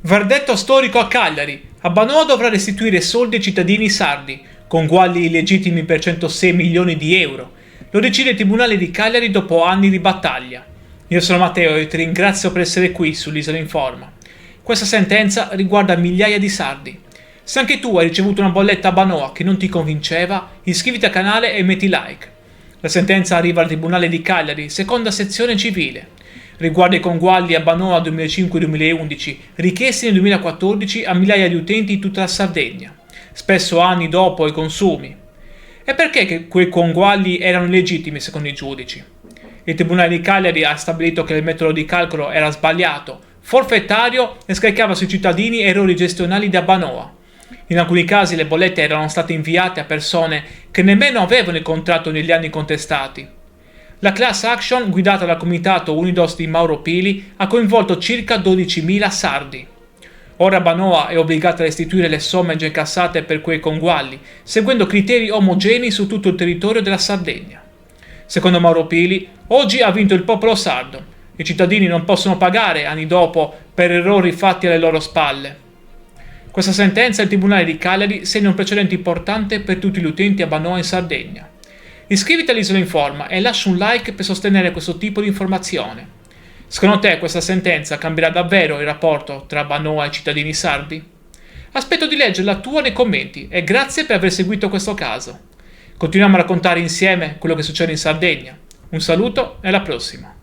Verdetto storico a Cagliari. Abbanoa dovrà restituire soldi ai cittadini sardi, conguagli illegittimi per 106 milioni di euro. Lo decide il Tribunale di Cagliari dopo anni di battaglia. Io sono Matteo e ti ringrazio per essere qui sull'Isola Informa. Questa sentenza riguarda migliaia di sardi. Se anche tu hai ricevuto una bolletta Abbanoa che non ti convinceva, iscriviti al canale e metti like. La sentenza arriva al Tribunale di Cagliari, seconda sezione civile. Riguarda i conguagli Abbanoa 2005-2011, richiesti nel 2014 a migliaia di utenti in tutta la Sardegna, spesso anni dopo i consumi. E perché che quei conguagli erano illegittimi secondo i giudici? Il Tribunale di Cagliari ha stabilito che il metodo di calcolo era sbagliato, forfettario e scaricava sui cittadini errori gestionali di Abbanoa. In alcuni casi le bollette erano state inviate a persone che nemmeno avevano il contratto negli anni contestati. La class action, guidata dal comitato Unidos di Mauro Pili, ha coinvolto circa 12.000 sardi. Ora Abbanoa è obbligata a restituire le somme già incassate per quei conguagli, seguendo criteri omogenei su tutto il territorio della Sardegna. Secondo Mauro Pili, oggi ha vinto il popolo sardo. I cittadini non possono pagare, anni dopo, per errori fatti alle loro spalle. Questa sentenza del Tribunale di Cagliari segna un precedente importante per tutti gli utenti Abbanoa in Sardegna. Iscriviti all'Isola Informa e lascia un like per sostenere questo tipo di informazione. Secondo te questa sentenza cambierà davvero il rapporto tra Abbanoa e i cittadini sardi? Aspetto di leggere la tua nei commenti e grazie per aver seguito questo caso. Continuiamo a raccontare insieme quello che succede in Sardegna. Un saluto e alla prossima!